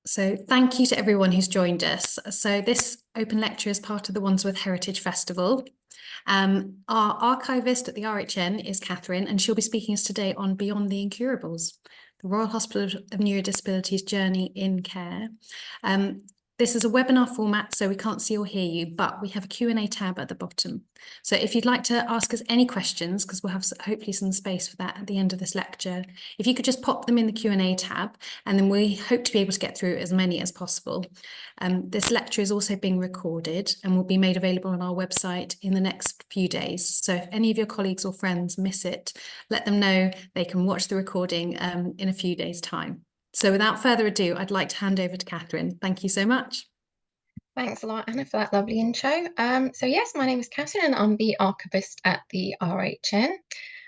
So thank you to everyone who's joined us. So this open lecture is part of the Wandsworth Heritage Festival. Our archivist at the RHN is Catherine, and she'll be speaking to us today on Beyond the Incurables, the Royal Hospital of Neuro-Disabilities Journey in Care. This is a webinar format, so we can't see or hear you, but we have a Q&A tab at the bottom. So if you'd like to ask us any questions, because we'll have hopefully some space for that at the end of this lecture, if you could just pop them in the Q&A tab, and then we hope to be able to get through as many as possible. This lecture is also being recorded and will be made available on our website in the next few days. So if any of your colleagues or friends miss it, let them know they can watch the recording in a few days' time. So without further ado, I'd like to hand over to Catherine. Thank you so much. Thanks a lot, Anna, for that lovely intro. So yes, my name is Catherine and I'm the archivist at the RHN.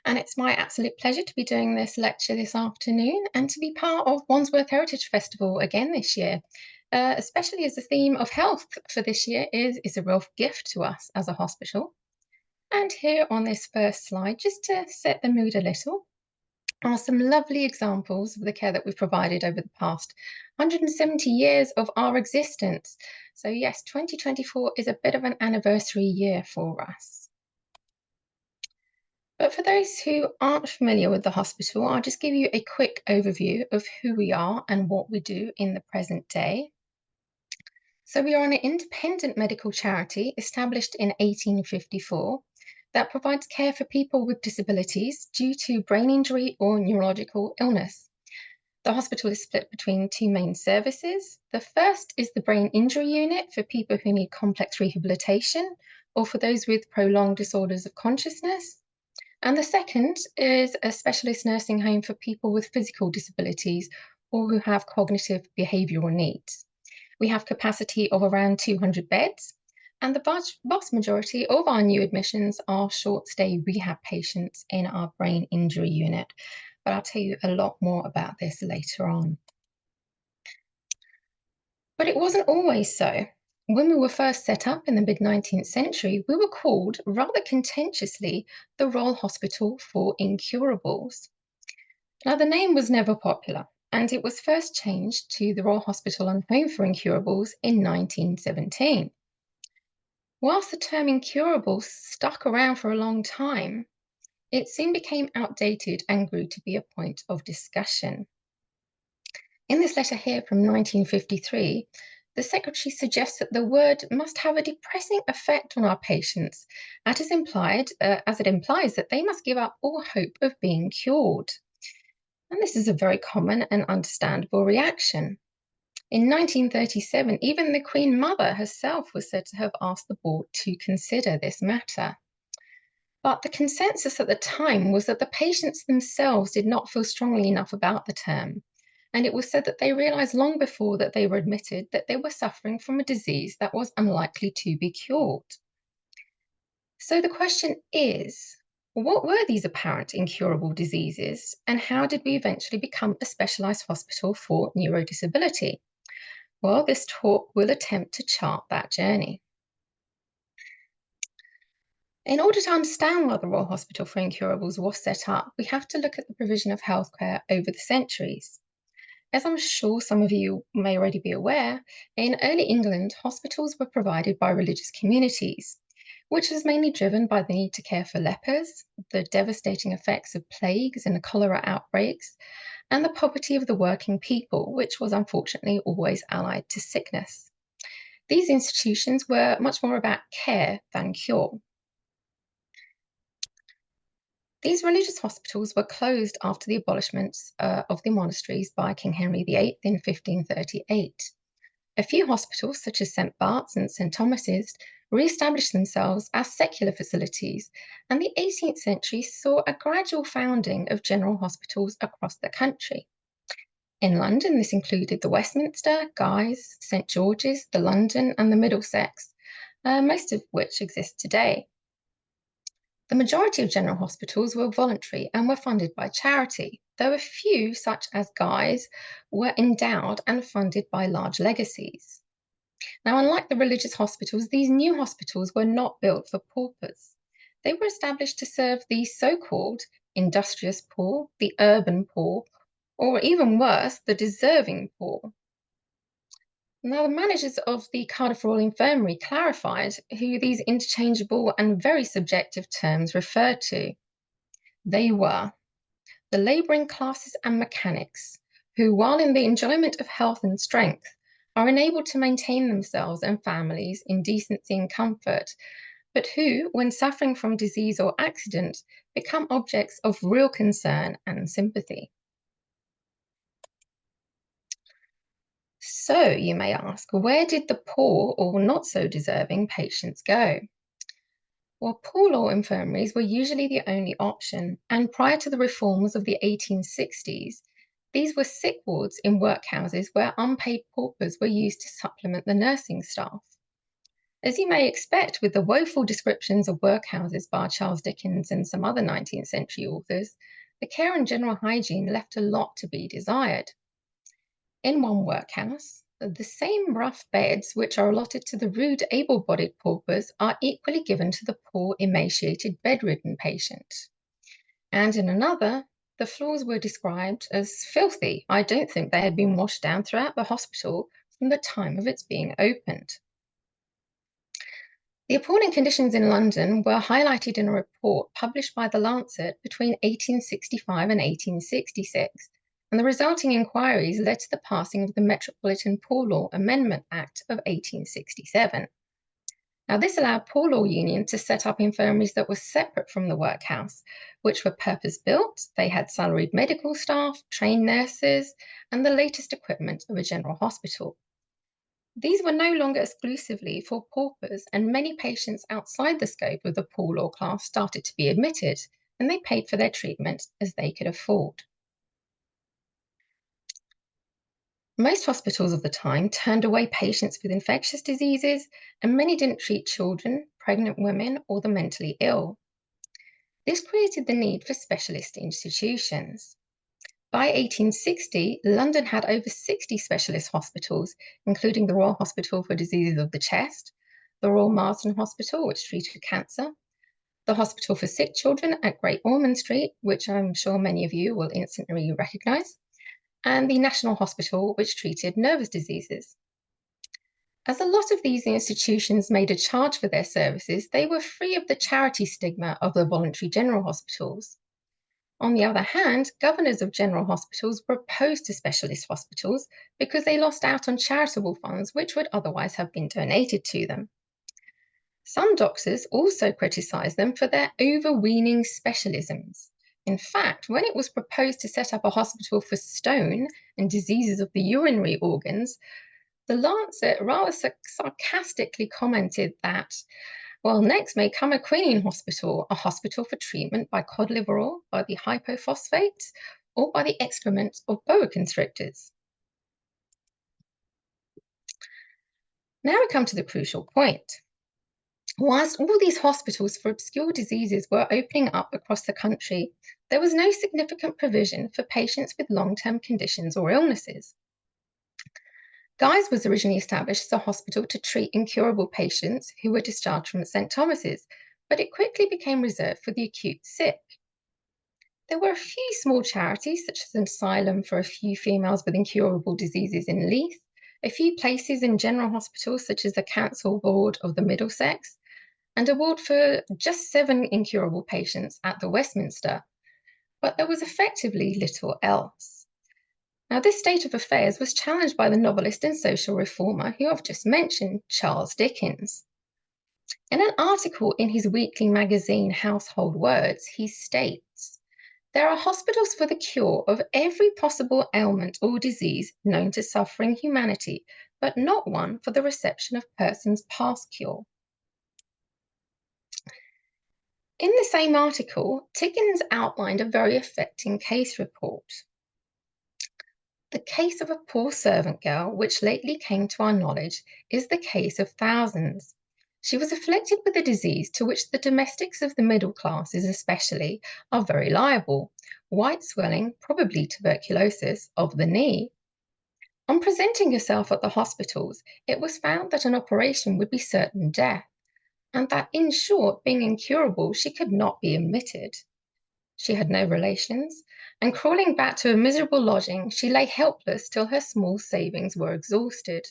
And it's my absolute pleasure to be doing this lecture this afternoon and to be part of Wandsworth Heritage Festival again this year, especially as the theme of health for this year is a real gift to us as a hospital. And here on this first slide, just to set the mood a little, are some lovely examples of the care that we've provided over the past 170 years of our existence. So yes, 2024 is a bit of an anniversary year for us. But for those who aren't familiar with the hospital, I'll just give you a quick overview of who we are and what we do in the present day. So we are an independent medical charity established in 1854 that provides care for people with disabilities due to brain injury or neurological illness. The hospital is split between two main services. The first is the brain injury unit for people who need complex rehabilitation or for those with prolonged disorders of consciousness. And the second is a specialist nursing home for people with physical disabilities or who have cognitive behavioural needs. We have capacity of around 200 beds, and the vast majority of our new admissions are short stay rehab patients in our brain injury unit. But I'll tell you a lot more about this later on. But it wasn't always so. When we were first set up in the mid-19th century, we were called, rather contentiously, the Royal Hospital for Incurables. Now, the name was never popular, and it was first changed to the Royal Hospital and Home for Incurables in 1917. Whilst the term incurable stuck around for a long time, it soon became outdated and grew to be a point of discussion. In this letter here from 1953, the Secretary suggests that the word must have a depressing effect on our patients, as it implies that they must give up all hope of being cured. And this is a very common and understandable reaction. In 1937, even the Queen Mother herself was said to have asked the board to consider this matter. But the consensus at the time was that the patients themselves did not feel strongly enough about the term. And it was said that they realised long before that they were admitted that they were suffering from a disease that was unlikely to be cured. So the question is, what were these apparent incurable diseases, and how did we eventually become a specialised hospital for neurodisability? Well, this talk will attempt to chart that journey. In order to understand why the Royal Hospital for Incurables was set up, we have to look at the provision of healthcare over the centuries. As I'm sure some of you may already be aware, in early England, hospitals were provided by religious communities, which was mainly driven by the need to care for lepers, the devastating effects of plagues and cholera outbreaks, and the poverty of the working people, which was unfortunately always allied to sickness. These institutions were much more about care than cure. These religious hospitals were closed after the abolishment of the monasteries by King Henry VIII in 1538. A few hospitals, such as St Bart's and St Thomas's, re-established themselves as secular facilities, and the 18th century saw a gradual founding of general hospitals across the country. In London, this included the Westminster, Guy's, St George's, the London, and the Middlesex, most of which exist today. The majority of general hospitals were voluntary and were funded by charity, though a few, such as Guy's, were endowed and funded by large legacies. Now, unlike the religious hospitals, these new hospitals were not built for paupers. They were established to serve the so-called industrious poor, the urban poor, or even worse, the deserving poor. Now, the managers of the Cardiff Royal Infirmary clarified who these interchangeable and very subjective terms referred to. They were the labouring classes and mechanics, who, while in the enjoyment of health and strength, are enabled to maintain themselves and families in decency and comfort, but who, when suffering from disease or accident, become objects of real concern and sympathy. So, you may ask, where did the poor or not so deserving patients go? Well, poor law infirmaries were usually the only option, and prior to the reforms of the 1860s, these were sick wards in workhouses where unpaid paupers were used to supplement the nursing staff. As you may expect, with the woeful descriptions of workhouses by Charles Dickens and some other 19th century authors, the care and general hygiene left a lot to be desired. In one workhouse, the same rough beds which are allotted to the rude, able bodied paupers are equally given to the poor, emaciated, bedridden patient. And in another, the floors were described as filthy. I don't think they had been washed down throughout the hospital from the time of its being opened. The appalling conditions in London were highlighted in a report published by The Lancet between 1865 and 1866, and the resulting inquiries led to the passing of the Metropolitan Poor Law Amendment Act of 1867. Now, this allowed poor law unions to set up infirmaries that were separate from the workhouse, which were purpose-built. They had salaried medical staff, trained nurses, and the latest equipment of a general hospital. These were no longer exclusively for paupers, and many patients outside the scope of the poor law class started to be admitted, and they paid for their treatment as they could afford. Most hospitals of the time turned away patients with infectious diseases, and many didn't treat children, pregnant women, or the mentally ill. This created the need for specialist institutions. By 1860, London had over 60 specialist hospitals, including the Royal Hospital for Diseases of the Chest, the Royal Marsden Hospital, which treated cancer, the Hospital for Sick Children at Great Ormond Street, which I'm sure many of you will instantly recognise, and the National Hospital, which treated nervous diseases. As a lot of these institutions made a charge for their services, they were free of the charity stigma of the voluntary general hospitals. On the other hand, governors of general hospitals were opposed to specialist hospitals because they lost out on charitable funds which would otherwise have been donated to them. Some doctors also criticised them for their overweening specialisms. In fact, when it was proposed to set up a hospital for stone and diseases of the urinary organs, the Lancet rather sarcastically commented that, well, next may come a quinine hospital, a hospital for treatment by cod liver oil, by the hypophosphates, or by the excrement of boa constrictors. Now we come to the crucial point. Whilst all these hospitals for obscure diseases were opening up across the country, there was no significant provision for patients with long-term conditions or illnesses. Guy's was originally established as a hospital to treat incurable patients who were discharged from St Thomas's, but it quickly became reserved for the acute sick. There were a few small charities, such as an asylum for a few females with incurable diseases in Leith, a few places in general hospitals, such as the Council Ward of the Middlesex, and a ward for just 7 incurable patients at the Westminster, but there was effectively little else. Now, this state of affairs was challenged by the novelist and social reformer who I've just mentioned, Charles Dickens. In an article in his weekly magazine, Household Words, he states, "There are hospitals for the cure of every possible ailment or disease known to suffering humanity, but not one for the reception of persons past cure." In the same article, Dickens outlined a very affecting case report. The case of a poor servant girl, which lately came to our knowledge, is the case of thousands. She was afflicted with a disease to which the domestics of the middle classes especially are very liable, white swelling, probably tuberculosis, of the knee. On presenting herself at the hospitals, it was found that an operation would be certain death, and that, in short, being incurable, she could not be admitted. She had no relations, and crawling back to a miserable lodging, she lay helpless till her small savings were exhausted.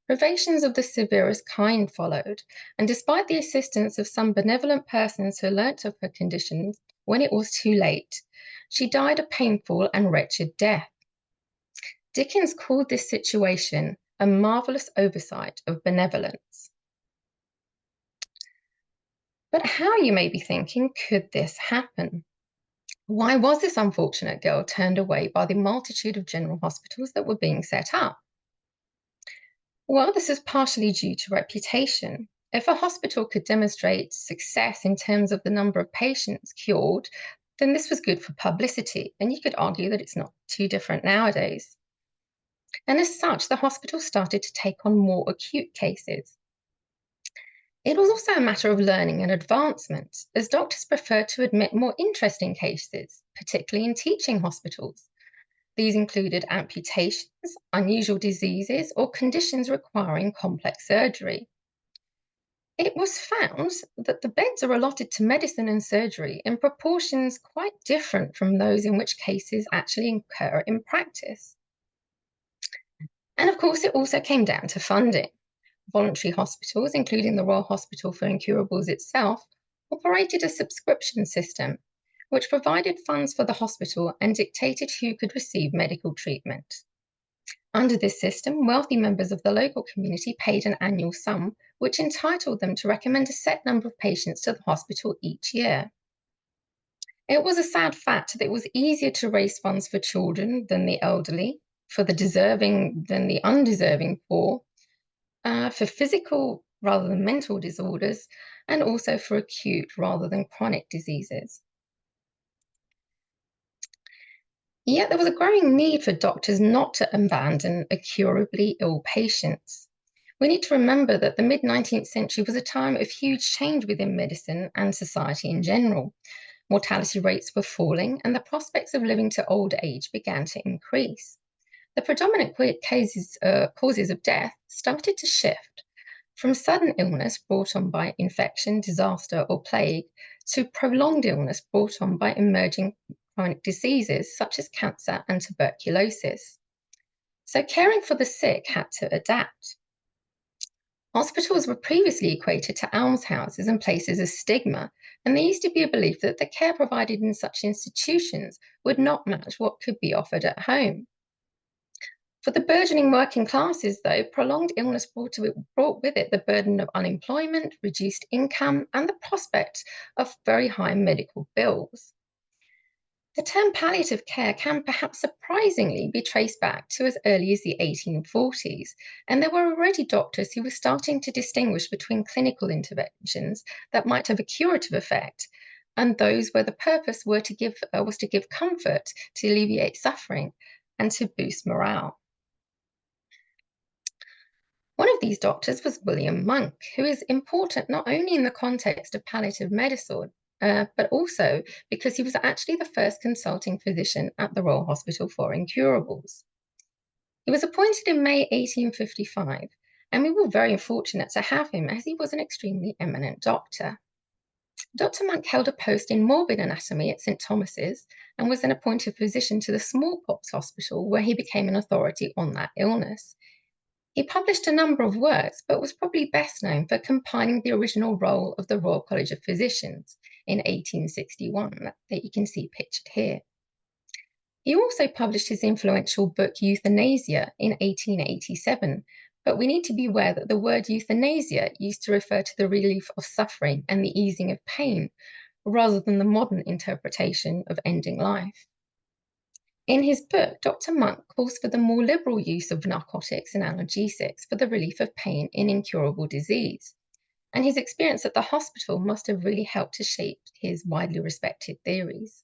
Privations of the severest kind followed, and despite the assistance of some benevolent persons who learnt of her conditions when it was too late, she died a painful and wretched death. Dickens called this situation a marvellous oversight of benevolence. But how, you may be thinking, could this happen? Why was this unfortunate girl turned away by the multitude of general hospitals that were being set up? Well, this is partially due to reputation. If a hospital could demonstrate success in terms of the number of patients cured, then this was good for publicity, and you could argue that it's not too different nowadays. And as such, the hospital started to take on more acute cases. It was also a matter of learning and advancement, as doctors preferred to admit more interesting cases, particularly in teaching hospitals. These included amputations, unusual diseases, or conditions requiring complex surgery. It was found that the beds are allotted to medicine and surgery in proportions quite different from those in which cases actually occur in practice. And of course, it also came down to funding. Voluntary hospitals, including the Royal Hospital for Incurables itself, operated a subscription system which provided funds for the hospital and dictated who could receive medical treatment. Under this system, wealthy members of the local community paid an annual sum which entitled them to recommend a set number of patients to the hospital each year. It was a sad fact that it was easier to raise funds for children than the elderly, for the deserving than the undeserving poor, for physical rather than mental disorders, and also for acute rather than chronic diseases. Yet there was a growing need for doctors not to abandon incurably ill patients. We need to remember that the mid-19th century was a time of huge change within medicine and society in general. Mortality rates were falling, and the prospects of living to old age began to increase. The predominant causes of death started to shift from sudden illness brought on by infection, disaster, or plague to prolonged illness brought on by emerging chronic diseases such as cancer and tuberculosis. So caring for the sick had to adapt. Hospitals were previously equated to almshouses and places of stigma, and there used to be a belief that the care provided in such institutions would not match what could be offered at home. For the burgeoning working classes, though, prolonged illness brought with it the burden of unemployment, reduced income, and the prospect of very high medical bills. The term palliative care can perhaps surprisingly be traced back to as early as the 1840s, and there were already doctors who were starting to distinguish between clinical interventions that might have a curative effect and those where the purpose was to give comfort, to alleviate suffering, and to boost morale. One of these doctors was William Monk, who is important not only in the context of palliative medicine, but also because he was actually the first consulting physician at the Royal Hospital for Incurables. He was appointed in May 1855, and we were very fortunate to have him as he was an extremely eminent doctor. Dr. Monk held a post in morbid anatomy at St. Thomas's and was then appointed physician to the smallpox hospital, where he became an authority on that illness. He published a number of works, but was probably best known for compiling the original roll of the Royal College of Physicians in 1861, that you can see pictured here. He also published his influential book Euthanasia in 1887, but we need to be aware that the word euthanasia used to refer to the relief of suffering and the easing of pain, rather than the modern interpretation of ending life. In his book, Dr. Monk calls for the more liberal use of narcotics and analgesics for the relief of pain in incurable disease, and his experience at the hospital must have really helped to shape his widely respected theories.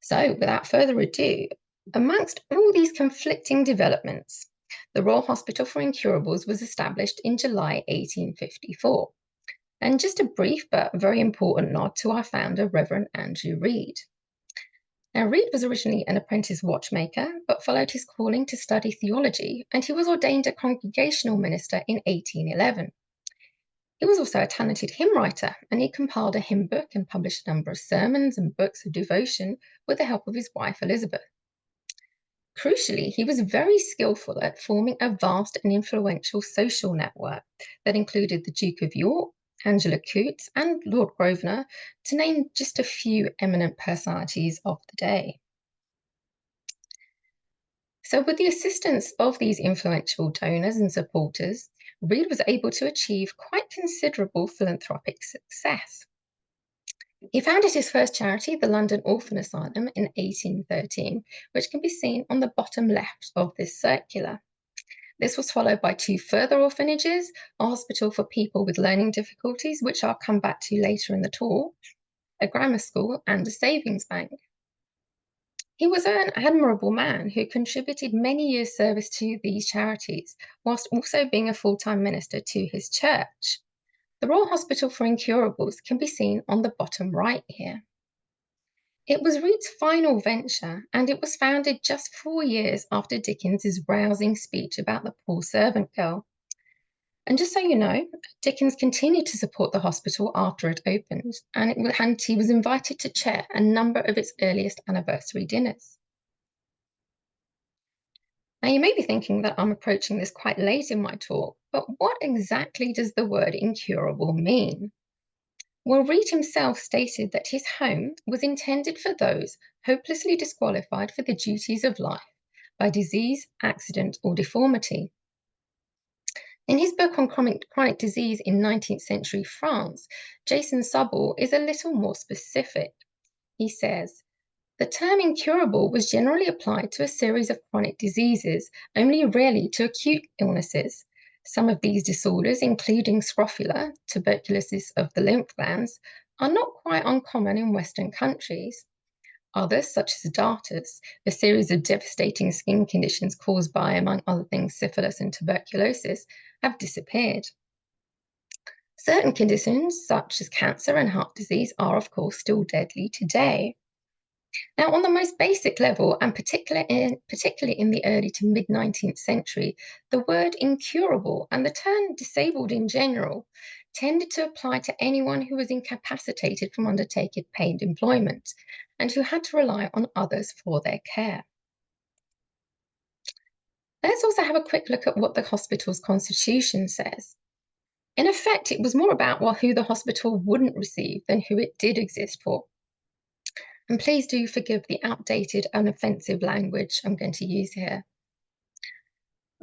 So, without further ado, amongst all these conflicting developments, the Royal Hospital for Incurables was established in July 1854. And just a brief but very important nod to our founder, Reverend Andrew Reed. Now, Reed was originally an apprentice watchmaker, but followed his calling to study theology, and he was ordained a congregational minister in 1811. He was also a talented hymn writer, and he compiled a hymn book and published a number of sermons and books of devotion with the help of his wife, Elizabeth. Crucially, he was very skillful at forming a vast and influential social network that included the Duke of York, Angela Coote, and Lord Grosvenor, to name just a few eminent personalities of the day. So, with the assistance of these influential donors and supporters, Reed was able to achieve quite considerable philanthropic success. He founded his first charity, the London Orphan Asylum, in 1813, which can be seen on the bottom left of this circular. This was followed by two further orphanages, a hospital for people with learning difficulties, which I'll come back to later in the talk, a grammar school, and a savings bank. He was an admirable man who contributed many years' service to these charities, whilst also being a full-time minister to his church. The Royal Hospital for Incurables can be seen on the bottom right here. It was Reed's final venture, and it was founded just 4 years after Dickens's rousing speech about the poor servant girl. And just so you know, Dickens continued to support the hospital after it opened, and he was invited to chair a number of its earliest anniversary dinners. Now, you may be thinking that I'm approaching this quite late in my talk, but what exactly does the word incurable mean? Well, Reed himself stated that his home was intended for those hopelessly disqualified for the duties of life by disease, accident, or deformity. In his book on chronic disease in 19th century France, Jason Subble is a little more specific. He says, the term incurable was generally applied to a series of chronic diseases, only rarely to acute illnesses. Some of these disorders, including scrofula, tuberculosis of the lymph glands, are not quite uncommon in Western countries. Others, such as darters, a series of devastating skin conditions caused by, among other things, syphilis and tuberculosis, have disappeared. Certain conditions, such as cancer and heart disease, are, of course, still deadly today. Now, on the most basic level, and particularly in the early to mid-19th century, the word incurable and the term disabled in general tended to apply to anyone who was incapacitated from undertaking paid employment and who had to rely on others for their care. Let's also have a quick look at what the hospital's constitution says. In effect, it was more about who the hospital wouldn't receive than who it did exist for. And please do forgive the outdated and offensive language I'm going to use here.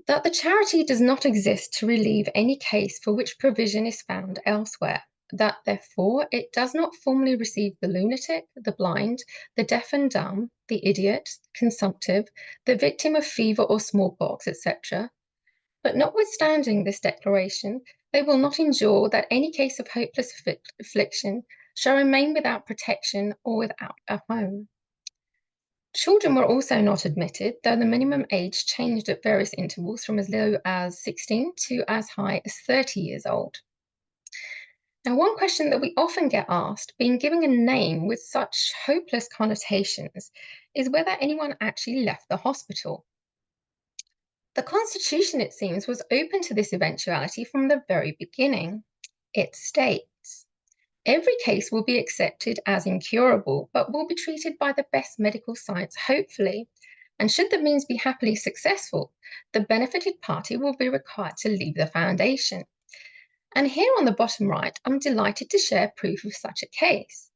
That the charity does not exist to relieve any case for which provision is found elsewhere. That, therefore, it does not formally receive the lunatic, the blind, the deaf and dumb, the idiot, consumptive, the victim of fever or smallpox, etc. But notwithstanding this declaration, they will not endure that any case of hopeless affliction shall remain without protection or without a home. Children were also not admitted, though the minimum age changed at various intervals from as low as 16 to as high as 30 years old. Now, one question that we often get asked, being given a name with such hopeless connotations, is whether anyone actually left the hospital. The Constitution, it seems, was open to this eventuality from the very beginning. It states, every case will be accepted as incurable, but will be treated by the best medical science, hopefully. And should the means be happily successful, the benefited party will be required to leave the foundation. And here on the bottom right, I'm delighted to share proof of such a case.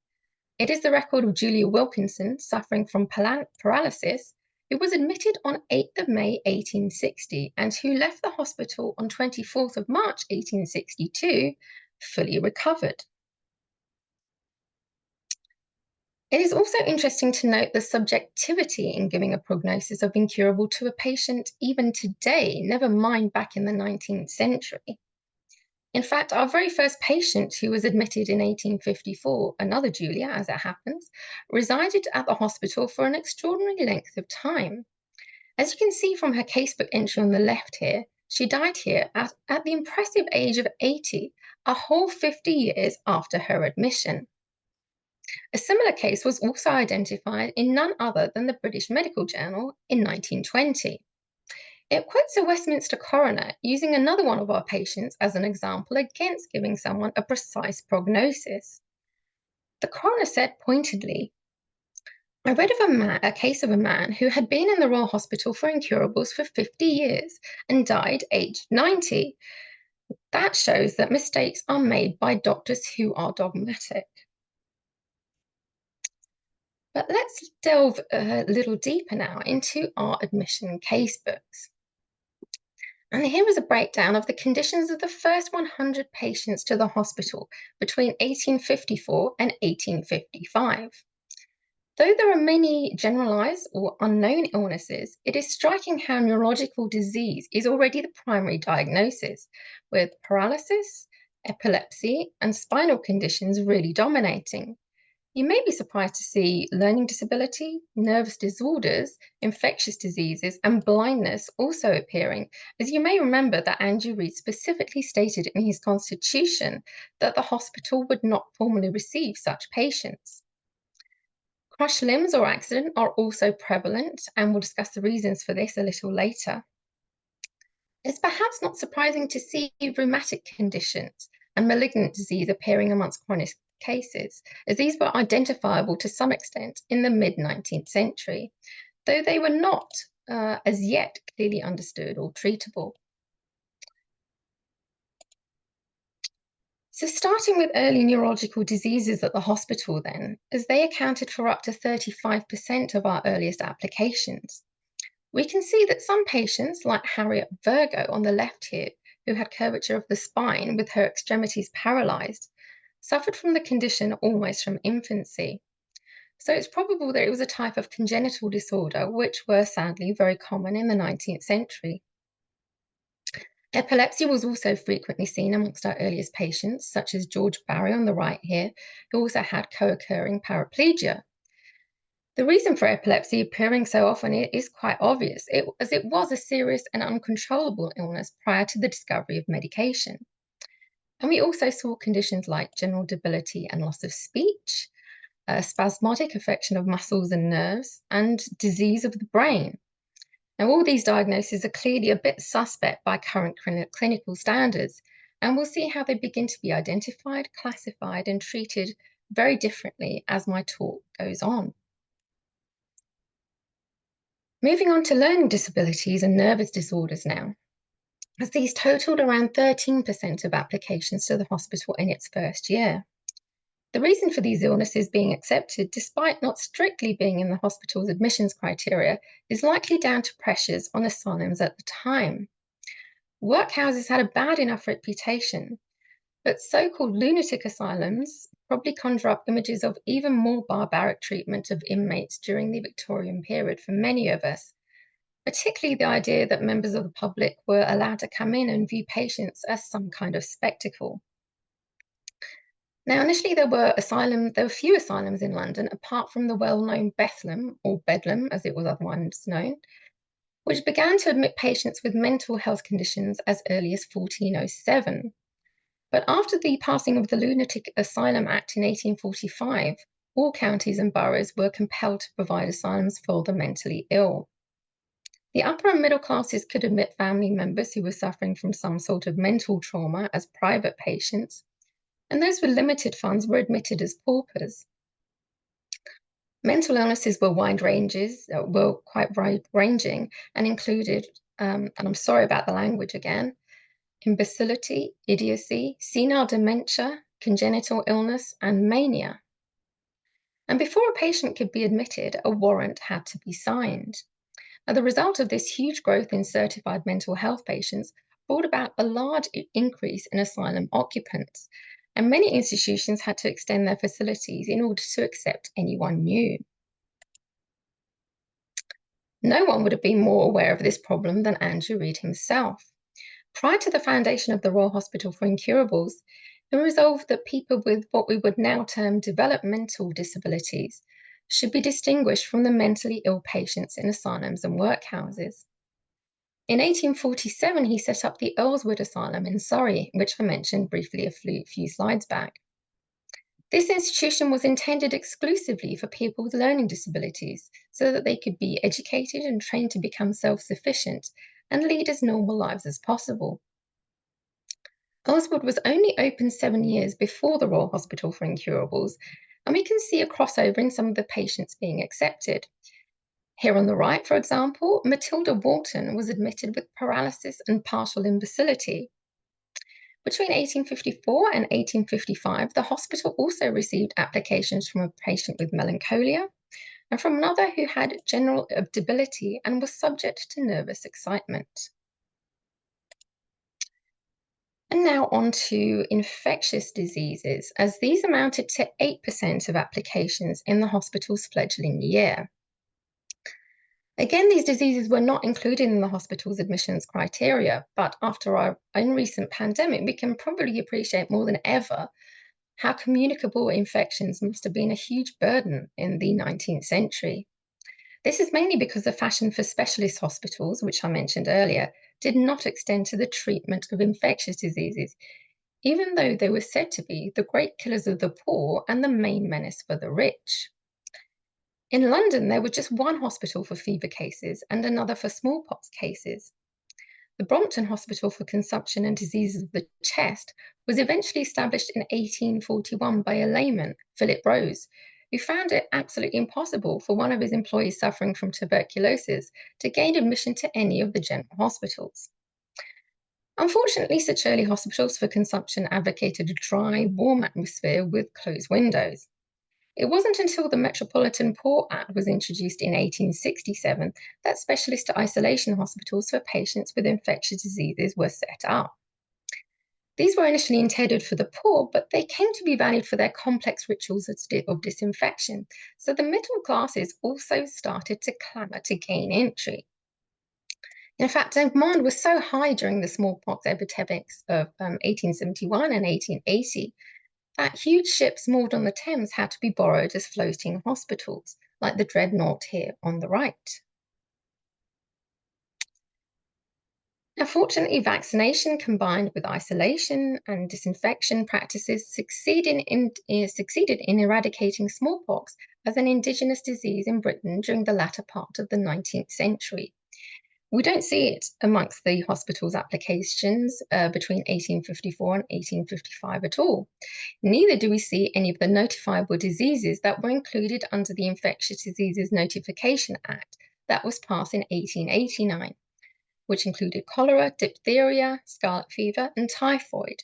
It is the record of Julia Wilkinson suffering from paralysis, who was admitted on 8th of May 1860 and who left the hospital on 24th of March 1862, fully recovered. It is also interesting to note the subjectivity in giving a prognosis of incurable to a patient even today, never mind back in the 19th century. In fact, our very first patient, who was admitted in 1854, another Julia, as it happens, resided at the hospital for an extraordinary length of time. As you can see from her casebook entry on the left here, she died here at the impressive age of 80, a whole 50 years after her admission. A similar case was also identified in none other than the British Medical Journal in 1920. It quotes a Westminster coroner using another one of our patients as an example against giving someone a precise prognosis. The coroner said pointedly, I read of a case of a man who had been in the Royal Hospital for incurables for 50 years and died aged 90. That shows that mistakes are made by doctors who are dogmatic. But let's delve a little deeper now into our admission casebooks. And here is a breakdown of the conditions of the first 100 patients to the hospital between 1854 and 1855. Though there are many generalized or unknown illnesses, it is striking how neurological disease is already the primary diagnosis, with paralysis, epilepsy, and spinal conditions really dominating. You may be surprised to see learning disability, nervous disorders, infectious diseases, and blindness also appearing, as you may remember that Andrew Reid specifically stated in his constitution that the hospital would not formally receive such patients. Crushed limbs or accident are also prevalent, and we'll discuss the reasons for this a little later. It's perhaps not surprising to see rheumatic conditions and malignant disease appearing amongst chronic cases, as these were identifiable to some extent in the mid-19th century, though they were not as yet clearly understood or treatable. So starting with early neurological diseases at the hospital then, as they accounted for up to 35% of our earliest applications. We can see that some patients, like Harriet Virgo on the left here, who had curvature of the spine with her extremities paralyzed, suffered from the condition almost from infancy. So it's probable that it was a type of congenital disorder, which were sadly very common in the 19th century. Epilepsy was also frequently seen amongst our earliest patients, such as George Barry on the right here, who also had co-occurring paraplegia. The reason for epilepsy appearing so often is quite obvious, as it was a serious and uncontrollable illness prior to the discovery of medication. And we also saw conditions like general debility and loss of speech, spasmodic affection of muscles and nerves, and disease of the brain. Now, all these diagnoses are clearly a bit suspect by current clinical standards, and we'll see how they begin to be identified, classified, and treated very differently as my talk goes on. Moving on to learning disabilities and nervous disorders now, as these totaled around 13% of applications to the hospital in its first year. The reason for these illnesses being accepted, despite not strictly being in the hospital's admissions criteria, is likely down to pressures on asylums at the time. Workhouses had a bad enough reputation, but so-called lunatic asylums probably conjure up images of even more barbaric treatment of inmates during the Victorian period for many of us, particularly the idea that members of the public were allowed to come in and view patients as some kind of spectacle. Now, initially there were few asylums in London, apart from the well-known Bethlem, or Bedlam as it was otherwise known, which began to admit patients with mental health conditions as early as 1407. But after the passing of the Lunatic Asylum Act in 1845, all counties and boroughs were compelled to provide asylums for the mentally ill. The upper and middle classes could admit family members who were suffering from some sort of mental trauma as private patients, and those with limited funds were admitted as paupers. Mental illnesses were quite wide-ranging and included, and I'm sorry about the language again, imbecility, idiocy, senile dementia, congenital illness, and mania. And before a patient could be admitted, a warrant had to be signed. Now, the result of this huge growth in certified mental health patients brought about a large increase in asylum occupants, and many institutions had to extend their facilities in order to accept anyone new. No one would have been more aware of this problem than Andrew Reid himself. Prior to the foundation of the Royal Hospital for Incurables, he resolved that people with what we would now term developmental disabilities should be distinguished from the mentally ill patients in asylums and workhouses. In 1847, he set up the Earlswood Asylum in Surrey, which I mentioned briefly a few slides back. This institution was intended exclusively for people with learning disabilities so that they could be educated and trained to become self-sufficient and lead as normal lives as possible. Earlswood was only open 7 years before the Royal Hospital for Incurables, and we can see a crossover in some of the patients being accepted. Here on the right, for example, Matilda Walton was admitted with paralysis and partial imbecility. Between 1854 and 1855, the hospital also received applications from a patient with melancholia and from another who had general debility and was subject to nervous excitement. And now on to infectious diseases, as these amounted to 8% of applications in the hospital's fledgling year. Again, these diseases were not included in the hospital's admissions criteria, but after our own recent pandemic, we can probably appreciate more than ever how communicable infections must have been a huge burden in the 19th century. This is mainly because the fashion for specialist hospitals, which I mentioned earlier, did not extend to the treatment of infectious diseases, even though they were said to be the great killers of the poor and the main menace for the rich. In London, there was just one hospital for fever cases and another for smallpox cases. The Brompton Hospital for Consumption and Diseases of the Chest was eventually established in 1841 by a layman, Philip Rose, who found it absolutely impossible for one of his employees suffering from tuberculosis to gain admission to any of the general hospitals. Unfortunately, such early hospitals for consumption advocated a dry, warm atmosphere with closed windows. It wasn't until the Metropolitan Poor Act was introduced in 1867 that specialist isolation hospitals for patients with infectious diseases were set up. These were initially intended for the poor, but they came to be valued for their complex rituals of disinfection, so the middle classes also started to clamour to gain entry. In fact, demand was so high during the smallpox epidemics of 1871 and 1880 that huge ships moored on the Thames had to be borrowed as floating hospitals, like the Dreadnought here on the right. Now, fortunately, vaccination combined with isolation and disinfection practices succeeded in eradicating smallpox as an indigenous disease in Britain during the latter part of the 19th century. We don't see it amongst the hospital's applications between 1854 and 1855 at all. Neither do we see any of the notifiable diseases that were included under the Infectious Diseases Notification Act that was passed in 1889, which included cholera, diphtheria, scarlet fever, and typhoid.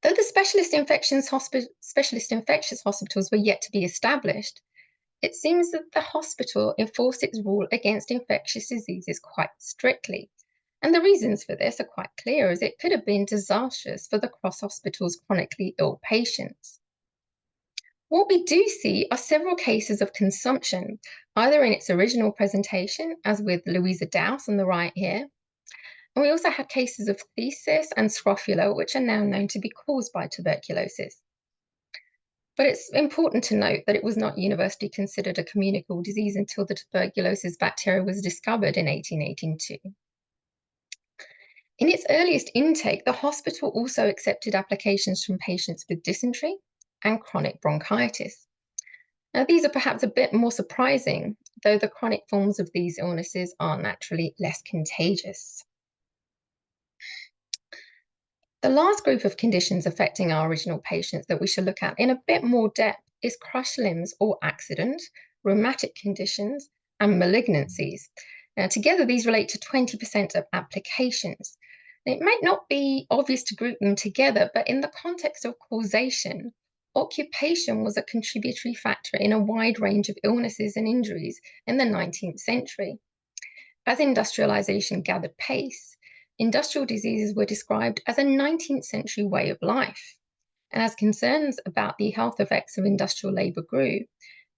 Though the specialist infectious hospitals were yet to be established, it seems that the hospital enforced its rule against infectious diseases quite strictly. And the reasons for this are quite clear, as it could have been disastrous for the cross-hospital's chronically ill patients. What we do see are several cases of consumption, either in its original presentation, as with Louisa Dowse on the right here, and we also have cases of phthisis and scrofula, which are now known to be caused by tuberculosis. But it's important to note that it was not universally considered a communicable disease until the tuberculosis bacteria was discovered in 1882. In its earliest intake, the hospital also accepted applications from patients with dysentery and chronic bronchitis. Now, these are perhaps a bit more surprising, though the chronic forms of these illnesses are naturally less contagious. The last group of conditions affecting our original patients that we should look at in a bit more depth is crushed limbs or accident, rheumatic conditions, and malignancies. Now, together, these relate to 20% of applications. It might not be obvious to group them together, but in the context of causation, occupation was a contributory factor in a wide range of illnesses and injuries in the 19th century. As industrialization gathered pace, industrial diseases were described as a 19th century way of life. And as concerns about the health effects of industrial labor grew,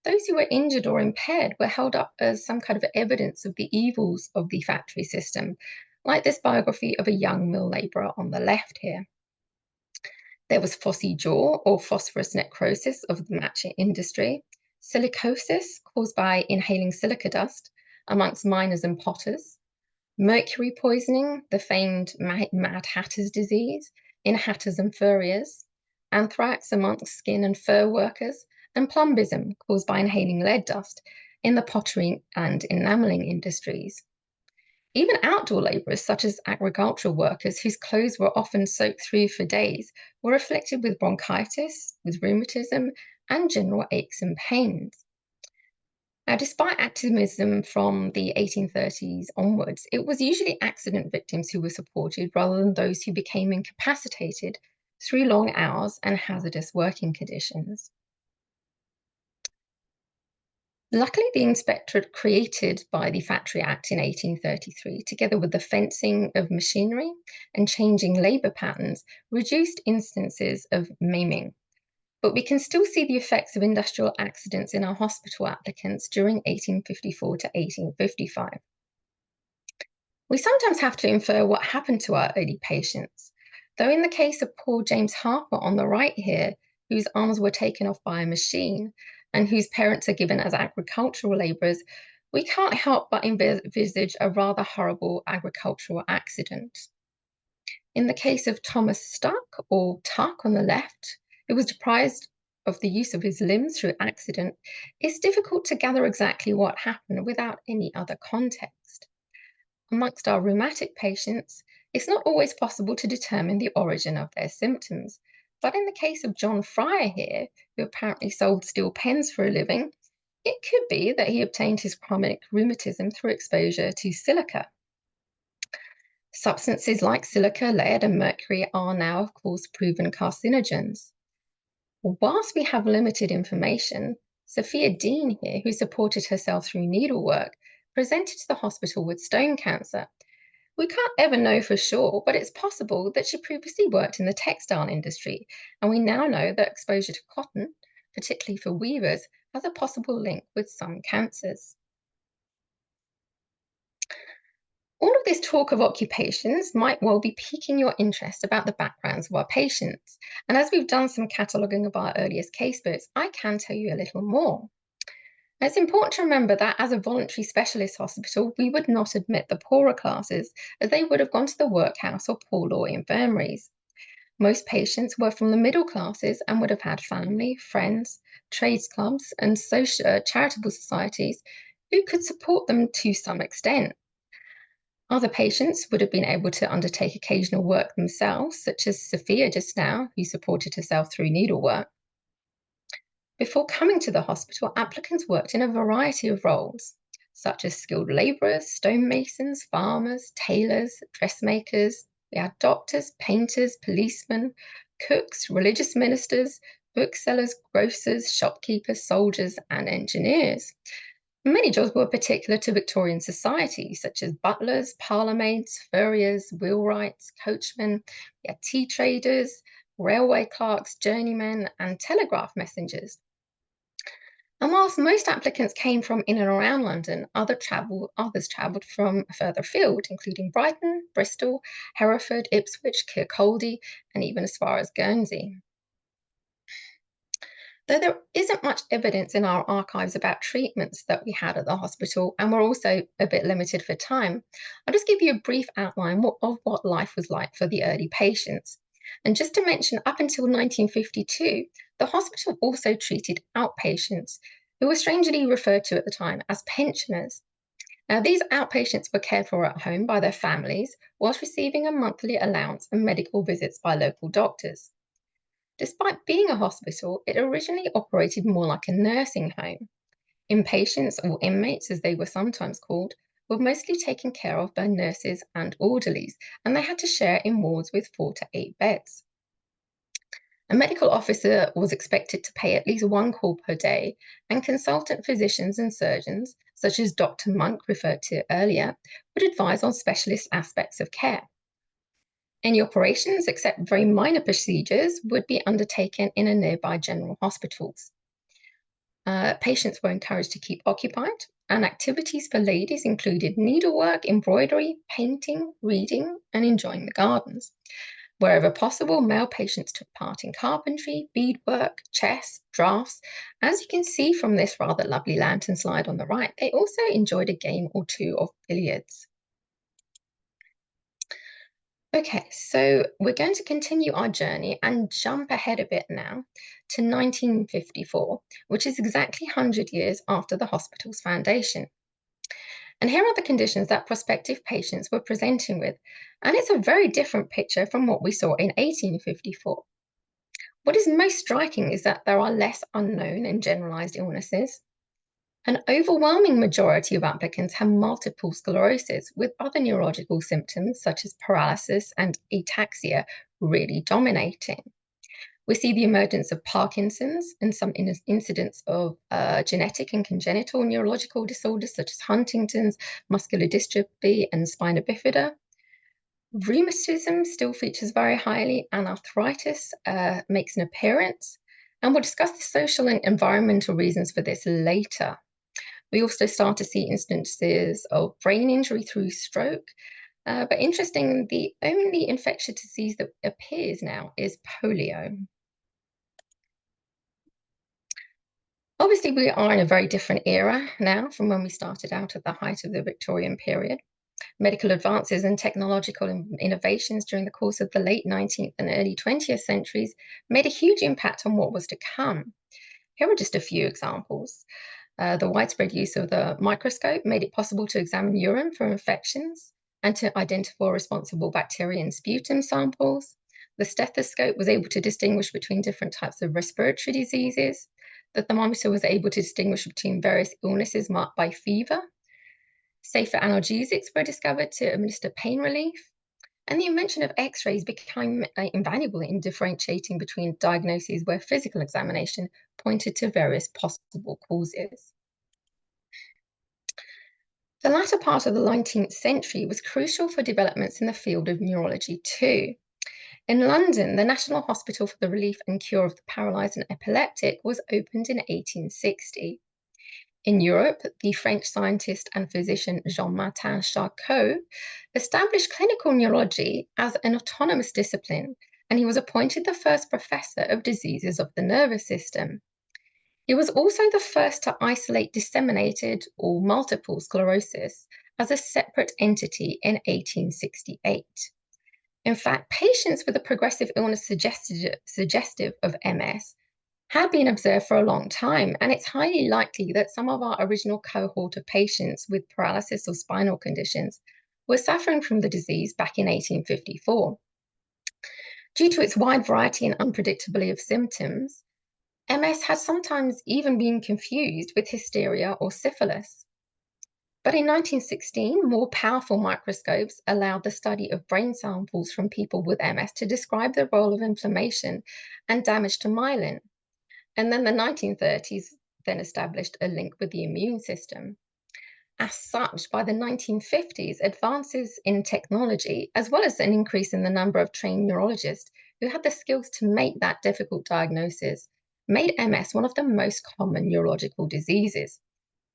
those who were injured or impaired were held up as some kind of evidence of the evils of the factory system, like this biography of a young mill laborer on the left here. There was phossy jaw or phosphorus necrosis of the matching industry, silicosis caused by inhaling silica dust amongst miners and potters, mercury poisoning, the famed Mad Hatter's disease in hatters and furriers, anthrax amongst skin and fur workers, and plumbism caused by inhaling lead dust in the pottery and enameling industries. Even outdoor labourers, such as agricultural workers whose clothes were often soaked through for days, were afflicted with bronchitis, with rheumatism, and general aches and pains. Now, despite activism from the 1830s onwards, it was usually accident victims who were supported rather than those who became incapacitated through long hours and hazardous working conditions. Luckily, the inspectorate created by the Factory Act in 1833, together with the fencing of machinery and changing labour patterns, reduced instances of maiming. But we can still see the effects of industrial accidents in our hospital applicants during 1854 to 1855. We sometimes have to infer what happened to our early patients, though in the case of poor James Harper on the right here, whose arms were taken off by a machine and whose parents are given as agricultural labourers, we can't help but envisage a rather horrible agricultural accident. In the case of Thomas Stuck, or Tuck on the left, who was deprived of the use of his limbs through accident, it's difficult to gather exactly what happened without any other context. Amongst our rheumatic patients, it's not always possible to determine the origin of their symptoms. But in the case of John Fryer here, who apparently sold steel pens for a living, it could be that he obtained his chronic rheumatism through exposure to silica. Substances like silica, lead, and mercury are now, of course, proven carcinogens. Whilst we have limited information, Sophia Dean here, who supported herself through needlework, presented to the hospital with stone cancer. We can't ever know for sure, but it's possible that she previously worked in the textile industry, and we now know that exposure to cotton, particularly for weavers, has a possible link with some cancers. All of this talk of occupations might well be piquing your interest about the backgrounds of our patients. And as we've done some cataloguing of our earliest case books, I can tell you a little more. It's important to remember that as a voluntary specialist hospital, we would not admit the poorer classes, as they would have gone to the workhouse or poor law infirmaries. Most patients were from the middle classes and would have had family, friends, trades clubs, and charitable societies who could support them to some extent. Other patients would have been able to undertake occasional work themselves, such as Sophia just now, who supported herself through needlework. Before coming to the hospital, applicants worked in a variety of roles, such as skilled labourers, stonemasons, farmers, tailors, dressmakers. We had doctors, painters, policemen, cooks, religious ministers, booksellers, grocers, shopkeepers, soldiers, and engineers. Many jobs were particular to Victorian society, such as butlers, parlourmaids, furriers, wheelwrights, coachmen, tea traders, railway clerks, journeymen, and telegraph messengers. And whilst most applicants came from in and around London, others travelled from further afield, including Brighton, Bristol, Hereford, Ipswich, Kirkcaldy, and even as far as Guernsey. Though there isn't much evidence in our archives about treatments that we had at the hospital, and we're also a bit limited for time, I'll just give you a brief outline of what life was like for the early patients. And just to mention, up until 1952, the hospital also treated outpatients, who were strangely referred to at the time as pensioners. Now, these outpatients were cared for at home by their families, whilst receiving a monthly allowance and medical visits by local doctors. Despite being a hospital, it originally operated more like a nursing home. Inpatients, or inmates as they were sometimes called, were mostly taken care of by nurses and orderlies, and they had to share in wards with 4 to 8 beds. A medical officer was expected to pay at least 1 call per day, and consultant physicians and surgeons, such as Dr. Monk referred to earlier, would advise on specialist aspects of care. Any operations, except very minor procedures, would be undertaken in a nearby general hospitals. Patients were encouraged to keep occupied, and activities for ladies included needlework, embroidery, painting, reading, and enjoying the gardens. Wherever possible, male patients took part in carpentry, beadwork, chess, drafts. As you can see from this rather lovely lantern slide on the right, they also enjoyed a game or two of billiards. Okay, so we're going to continue our journey and jump ahead a bit now to 1954, which is exactly 100 years after the hospital's foundation. And here are the conditions that prospective patients were presenting with, and it's a very different picture from what we saw in 1854. What is most striking is that there are less unknown and generalized illnesses. An overwhelming majority of applicants have multiple sclerosis, with other neurological symptoms such as paralysis and ataxia really dominating. We see the emergence of Parkinson's and some incidents of genetic and congenital neurological disorders such as Huntington's, muscular dystrophy, and spina bifida. Rheumatism still features very highly, and arthritis makes an appearance. And we'll discuss the social and environmental reasons for this later. We also start to see instances of brain injury through stroke. But interesting, the only infectious disease that appears now is polio. Obviously, we are in a very different era now from when we started out at the height of the Victorian period. Medical advances and technological innovations during the course of the late 19th and early 20th centuries made a huge impact on what was to come. Here are just a few examples. The widespread use of the microscope made it possible to examine urine for infections and to identify responsible bacteria in sputum samples. The stethoscope was able to distinguish between different types of respiratory diseases. The thermometer was able to distinguish between various illnesses marked by fever. Safer analgesics were discovered to administer pain relief. And the invention of X-rays became invaluable in differentiating between diagnoses where physical examination pointed to various possible causes. The latter part of the 19th century was crucial for developments in the field of neurology too. In London, the National Hospital for the Relief and Cure of the Paralysed and Epileptic was opened in 1860. In Europe, the French scientist and physician Jean-Martin Charcot established clinical neurology as an autonomous discipline, and he was appointed the first professor of diseases of the nervous system. He was also the first to isolate disseminated or multiple sclerosis as a separate entity in 1868. In fact, patients with a progressive illness suggestive of MS had been observed for a long time, and it's highly likely that some of our original cohort of patients with paralysis or spinal conditions were suffering from the disease back in 1854. Due to its wide variety and unpredictability of symptoms, MS has sometimes even been confused with hysteria or syphilis. But in 1916, more powerful microscopes allowed the study of brain samples from people with MS to describe the role of inflammation and damage to myelin. And then the 1930s then established a link with the immune system. As such, by the 1950s, advances in technology, as well as an increase in the number of trained neurologists who had the skills to make that difficult diagnosis, made MS one of the most common neurological diseases.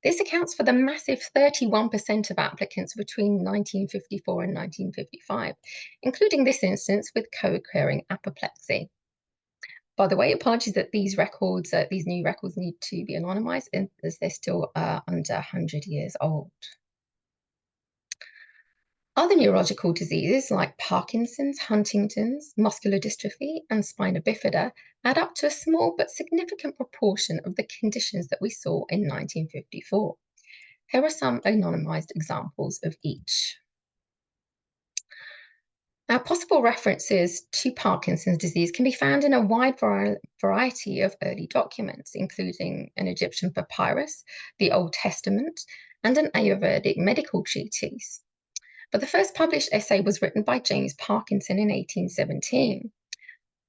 This accounts for the massive 31% of applicants between 1954 and 1955, including this instance with co-occurring apoplexy. By the way, apologies that these new records need to be anonymized as they're still under 100 years old. Other neurological diseases like Parkinson's, Huntington's, muscular dystrophy, and spina bifida add up to a small but significant proportion of the conditions that we saw in 1954. Here are some anonymized examples of each. Now, possible references to Parkinson's disease can be found in a wide variety of early documents, including an Egyptian papyrus, the Old Testament, and an Ayurvedic medical treatise. But the first published essay was written by James Parkinson in 1817.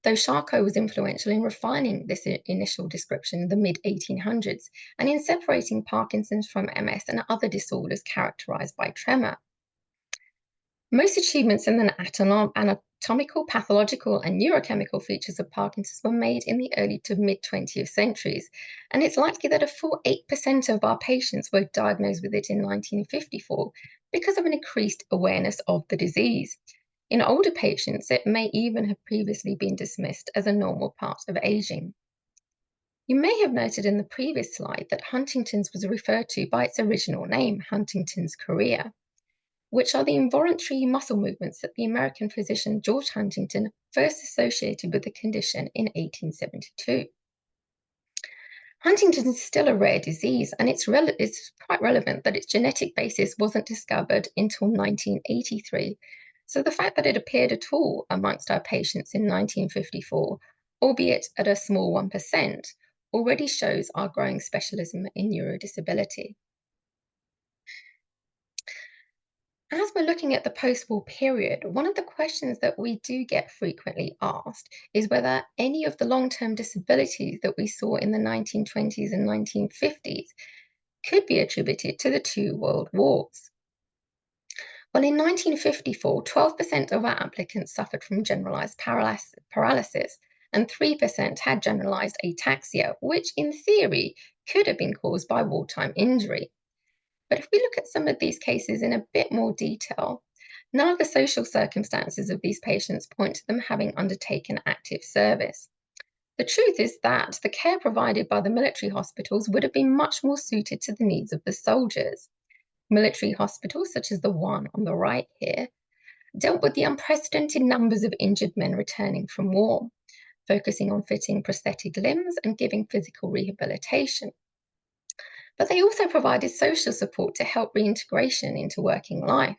Though Charcot was influential in refining this initial description in the mid-1800s and in separating Parkinson's from MS and other disorders characterized by tremor. Most achievements in the anatomical, pathological, and neurochemical features of Parkinson's were made in the early to mid-20th centuries, and it's likely that a full 8% of our patients were diagnosed with it in 1954 because of an increased awareness of the disease. In older patients, it may even have previously been dismissed as a normal part of aging. You may have noted in the previous slide that Huntington's was referred to by its original name, Huntington's chorea, which are the involuntary muscle movements that the American physician George Huntington first associated with the condition in 1872. Huntington is still a rare disease, and it's quite relevant that its genetic basis wasn't discovered until 1983. So the fact that it appeared at all amongst our patients in 1954 albeit at a small 1%, already shows our growing specialism in neurodisability. As we're looking at the post-war period, one of the questions that we do get frequently asked is whether any of the long-term disabilities that we saw in the 1920s and 1950s could be attributed to the two world wars. Well, in 1954, 12% of our applicants suffered from generalized paralysis, and 3% had generalized ataxia, which in theory could have been caused by wartime injury. But if we look at some of these cases in a bit more detail, none of the social circumstances of these patients point to them having undertaken active service. The truth is that the care provided by the military hospitals would have been much more suited to the needs of the soldiers. Military hospitals, such as the one on the right here, dealt with the unprecedented numbers of injured men returning from war, focusing on fitting prosthetic limbs and giving physical rehabilitation. But they also provided social support to help reintegration into working life.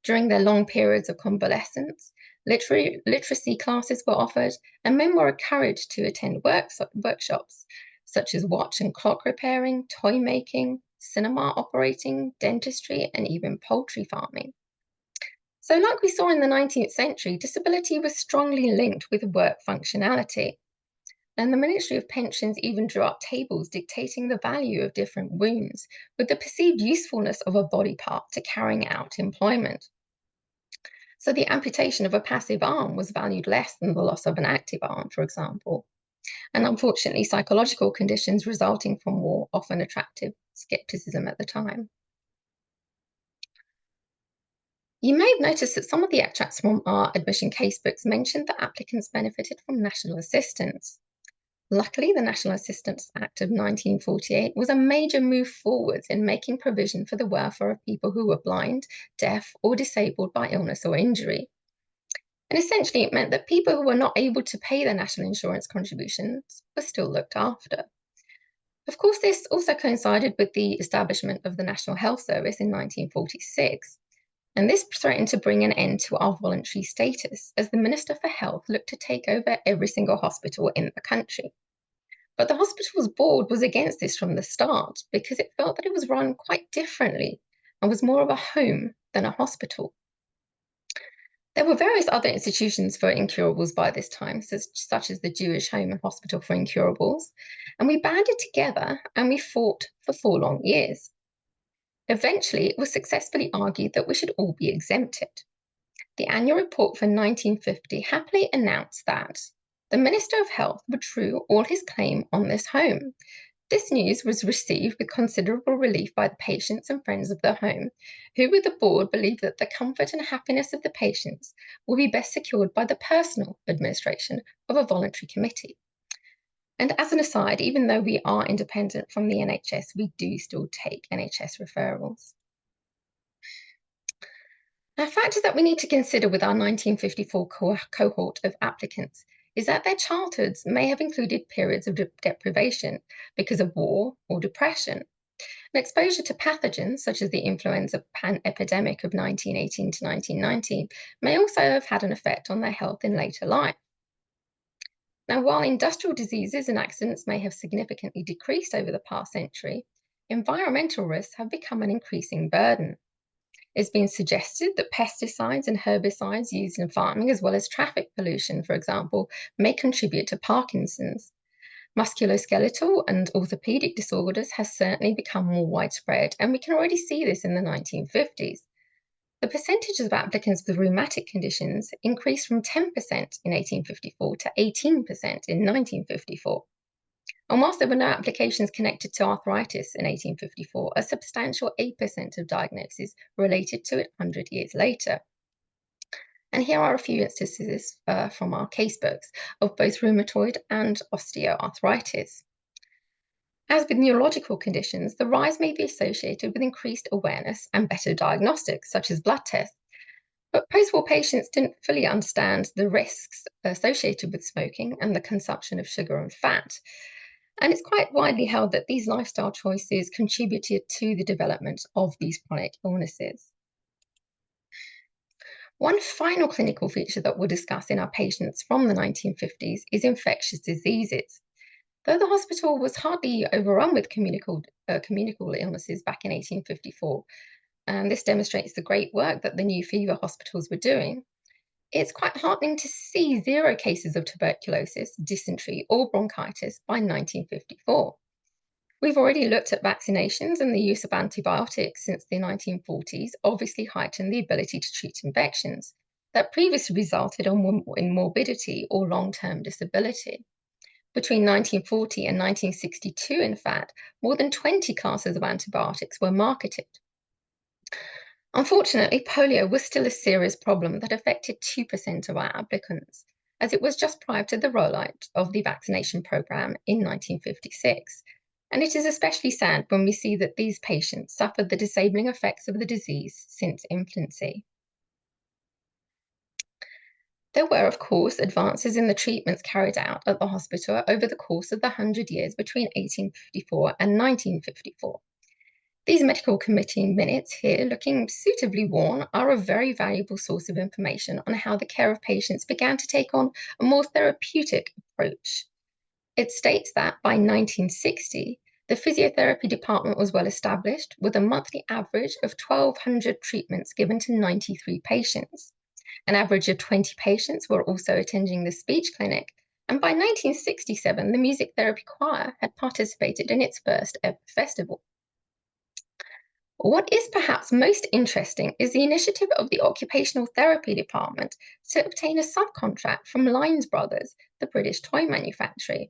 During their long periods of convalescence, literacy classes were offered, and men were encouraged to attend workshops such as watch and clock repairing, toy making, cinema operating, dentistry, and even poultry farming. So, like we saw in the 19th century, disability was strongly linked with work functionality. And the Ministry of Pensions even drew up tables dictating the value of different wounds, with the perceived usefulness of a body part to carrying out employment. So the amputation of a passive arm was valued less than the loss of an active arm, for example. And unfortunately, psychological conditions resulting from war often attracted skepticism at the time. You may have noticed that some of the extracts from our admission casebooks mentioned that applicants benefited from national assistance. Luckily, the National Assistance Act of 1948 was a major move forwards in making provision for the welfare of people who were blind, deaf, or disabled by illness or injury. And essentially, it meant that people who were not able to pay their national insurance contributions were still looked after. Of course, this also coincided with the establishment of the National Health Service in 1946. And this threatened to bring an end to our voluntary status as the Minister for Health looked to take over every single hospital in the country. But the hospital's board was against this from the start because it felt that it was run quite differently and was more of a home than a hospital. There were various other institutions for incurables by this time, such as the Jewish Home and Hospital for Incurables, and we banded together and we fought for 4 long years. Eventually, it was successfully argued that we should all be exempted. The annual report for 1950 happily announced that the Minister of Health withdrew all his claim on this home. This news was received with considerable relief by the patients and friends of the home, who with the board believed that the comfort and happiness of the patients will be best secured by the personal administration of a voluntary committee. And as an aside, even though we are independent from the NHS, we do still take NHS referrals. Now, factors that we need to consider with our 1954 cohort of applicants is that their childhoods may have included periods of deprivation because of war or depression. And exposure to pathogens such as the influenza epidemic of 1918 to 1919 may also have had an effect on their health in later life. Now, while industrial diseases and accidents may have significantly decreased over the past century, environmental risks have become an increasing burden. It's been suggested that pesticides and herbicides used in farming, as well as traffic pollution, for example, may contribute to Parkinson's. Musculoskeletal and orthopedic disorders has certainly become more widespread, and we can already see this in the 1950s. The percentage of applicants with rheumatic conditions increased from 10% in 1854 to 18% in 1954. And whilst there were no applications connected to arthritis in 1854, a substantial 8% of diagnoses related to it 100 years later. And here are a few instances from our casebooks of both rheumatoid and osteoarthritis. As with neurological conditions, the rise may be associated with increased awareness and better diagnostics, such as blood tests. But post-war patients didn't fully understand the risks associated with smoking and the consumption of sugar and fat. And it's quite widely held that these lifestyle choices contributed to the development of these chronic illnesses. One final clinical feature that we'll discuss in our patients from the 1950s is infectious diseases. Though the hospital was hardly overrun with communicable illnesses back in 1854, and this demonstrates the great work that the new fever hospitals were doing, it's quite heartening to see 0 cases of tuberculosis, dysentery, or bronchitis by 1954. We've already looked at vaccinations, and the use of antibiotics since the 1940s obviously heightened the ability to treat infections that previously resulted in morbidity or long-term disability. Between 1940 and 1962, in fact, more than 20 classes of antibiotics were marketed. Unfortunately, polio was still a serious problem that affected 2% of our applicants, as it was just prior to the rollout of the vaccination program in 1956. And it is especially sad when we see that these patients suffered the disabling effects of the disease since infancy. There were, of course, advances in the treatments carried out at the hospital over the course of the 100 years between 1854 and 1954. These medical committee minutes here, looking suitably worn, are a very valuable source of information on how the care of patients began to take on a more therapeutic approach. It states that by 1960, the physiotherapy department was well established, with a monthly average of 1,200 treatments given to 93 patients. An average of 20 patients were also attending the speech clinic, and by 1967, the music therapy choir had participated in its first ever festival. What is perhaps most interesting is the initiative of the occupational therapy department to obtain a subcontract from Lines Brothers, the British toy manufacturer.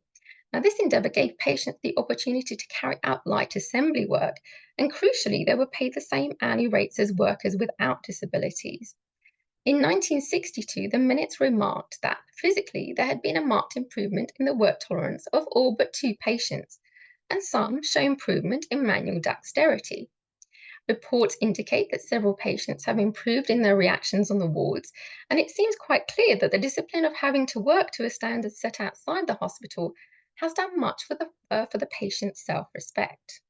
Now, this endeavour gave patients the opportunity to carry out light assembly work, and crucially, they were paid the same hourly rates as workers without disabilities. In 1962, the minutes remarked that physically there had been a marked improvement in the work tolerance of all but 2 patients, and some show improvement in manual dexterity. Reports indicate that several patients have improved in their reactions on the wards, and it seems quite clear that the discipline of having to work to a standard set outside the hospital has done much for the patient's self-respect.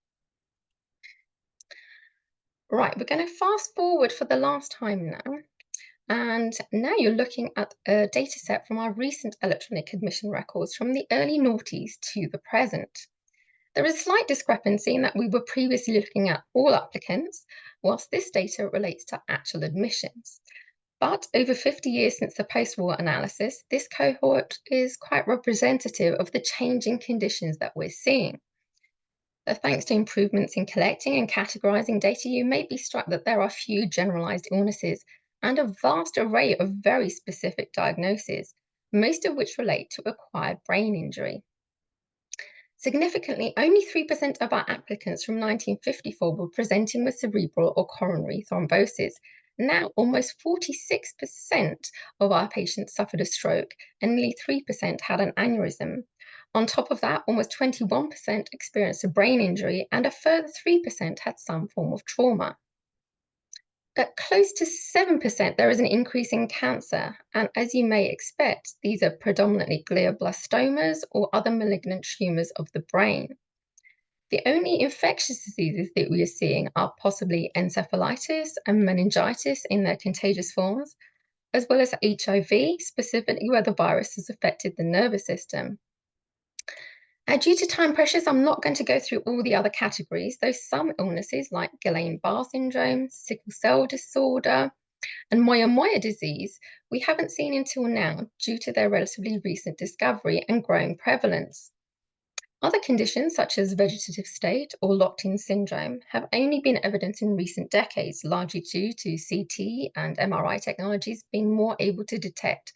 Right, we're going to fast forward for the last time now. And now you're looking at a data set from our recent electronic admission records from the early noughties to the present. There is a slight discrepancy in that we were previously looking at all applicants, whilst this data relates to actual admissions. But over 50 years since the post-war analysis, this cohort is quite representative of the changing conditions that we're seeing. Thanks to improvements in collecting and categorizing data, you may be struck that there are few generalized illnesses and a vast array of very specific diagnoses, most of which relate to acquired brain injury. Significantly, only 3% of our applicants from 1954 were presenting with cerebral or coronary thrombosis. Now, almost 46% of our patients suffered a stroke, and nearly 3% had an aneurysm. On top of that, almost 21% experienced a brain injury, and a further 3% had some form of trauma. At close to 7%, there is an increase in cancer, and as you may expect, these are predominantly glioblastomas or other malignant tumours of the brain. The only infectious diseases that we are seeing are possibly encephalitis and meningitis in their contagious forms, as well as HIV, specifically where the virus has affected the nervous system. Due to time pressures, I'm not going to go through all the other categories, though some illnesses like Guillain-Barré syndrome, sickle cell disorder, and moyamoya disease we haven't seen until now due to their relatively recent discovery and growing prevalence. Other conditions such as vegetative state or locked-in syndrome have only been evident in recent decades, largely due to CT and MRI technologies being more able to detect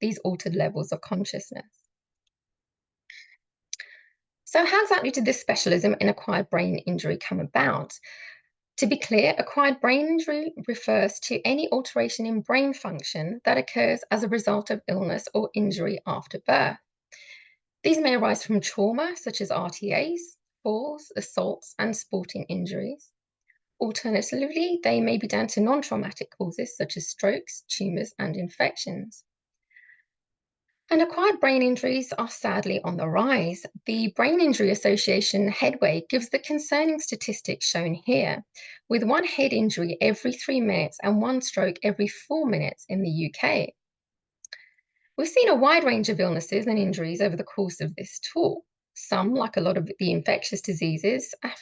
these altered levels of consciousness. So how exactly did this specialism in acquired brain injury come about? To be clear, acquired brain injury refers to any alteration in brain function that occurs as a result of illness or injury after birth. These may arise from trauma, such as RTAs, falls, assaults, and sporting injuries. Alternatively, they may be down to non-traumatic causes, such as strokes, tumours, and infections. And acquired brain injuries are sadly on the rise. The Brain Injury Association headway gives the concerning statistics shown here, with one head injury every 3 minutes and one stroke every 4 minutes in the UK. We've seen a wide range of illnesses and injuries over the course of this tour. Some, like a lot of the infectious diseases, have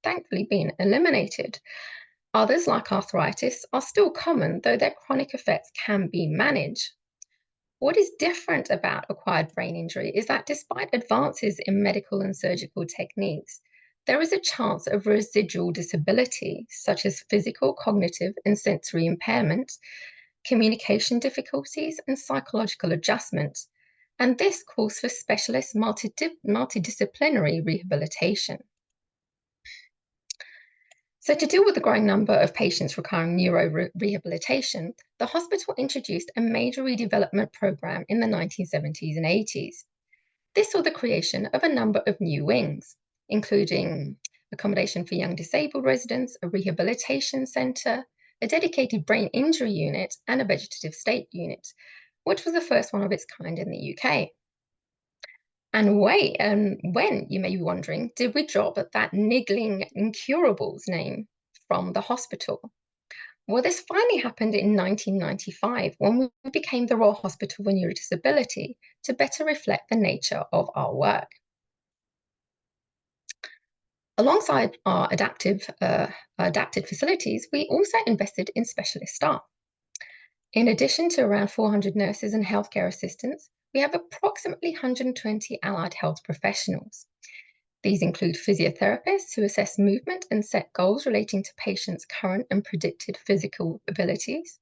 thankfully been eliminated. Others, like arthritis, are still common, though their chronic effects can be managed. What is different about acquired brain injury is that despite advances in medical and surgical techniques, there is a chance of residual disability, such as physical, cognitive, and sensory impairment, communication difficulties, and psychological adjustment. And this calls for specialist multidisciplinary rehabilitation. So, to deal with the growing number of patients requiring neuro-rehabilitation, the hospital introduced a major redevelopment program in the 1970s and 80s. This saw the creation of a number of new wings, including accommodation for young disabled residents, a rehabilitation centre, a dedicated brain injury unit, and a vegetative state unit, which was the first one of its kind in the UK. And when, you may be wondering, did we drop that niggling Incurables name from the hospital? Well, this finally happened in 1995 when we became the Royal Hospital for Neuro-disability to better reflect the nature of our work. Alongside our adapted facilities, we also invested in specialist staff. In addition to around 400 nurses and healthcare assistants, we have approximately 120 allied health professionals. These include physiotherapists who assess movement and set goals relating to patients' current and predicted physical abilities.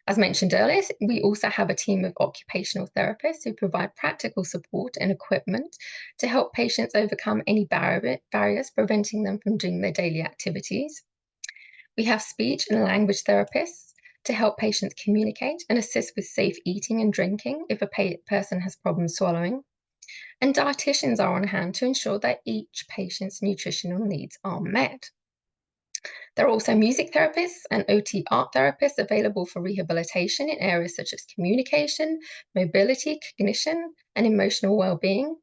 As mentioned earlier, we also have a team of occupational therapists who provide practical support and equipment to help patients overcome any barriers preventing them from doing their daily activities. We have speech and language therapists to help patients communicate and assist with safe eating and drinking if a person has problems swallowing. And dietitians are on hand to ensure that each patient's nutritional needs are met. There are also music therapists and OT art therapists available for rehabilitation in areas such as communication, mobility, cognition, and emotional well-being.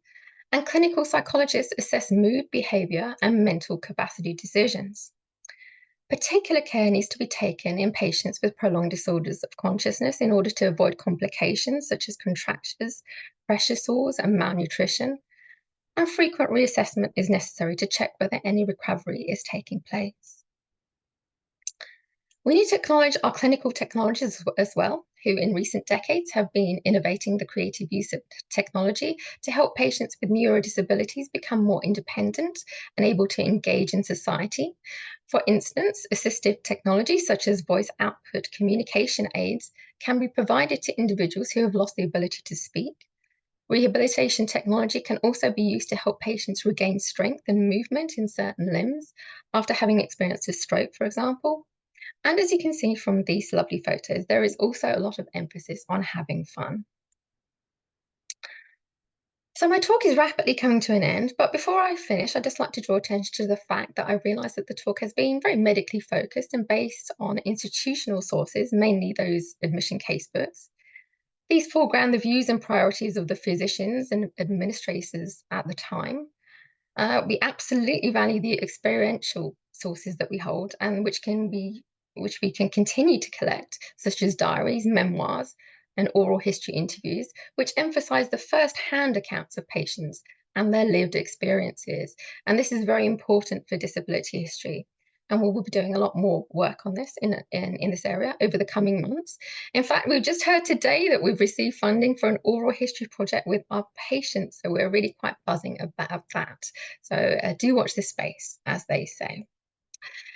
And clinical psychologists assess mood, behavior, and mental capacity decisions. Particular care needs to be taken in patients with prolonged disorders of consciousness in order to avoid complications such as contractures, pressure sores, and malnutrition. And frequent reassessment is necessary to check whether any recovery is taking place. We need to acknowledge our clinical technologists as well, who in recent decades have been innovating the creative use of technology to help patients with neurodisabilities become more independent and able to engage in society. For instance, assistive technology such as voice output communication aids can be provided to individuals who have lost the ability to speak. Rehabilitation technology can also be used to help patients regain strength and movement in certain limbs after having experienced a stroke, for example. And as you can see from these lovely photos, there is also a lot of emphasis on having fun. So my talk is rapidly coming to an end, but before I finish, I'd just like to draw attention to the fact that I realise that the talk has been very medically focused and based on institutional sources, mainly those admission casebooks. These foreground the views and priorities of the physicians and administrators at the time. We absolutely value the experiential sources that we hold and which we can continue to collect, such as diaries, memoirs, and oral history interviews, which emphasize the first-hand accounts of patients and their lived experiences. And this is very important for disability history. And we will be doing a lot more work on this in this area over the coming months. In fact, we've just heard today that we've received funding for an oral history project with our patients. So we're really quite buzzing about that. So do watch this space, as they say.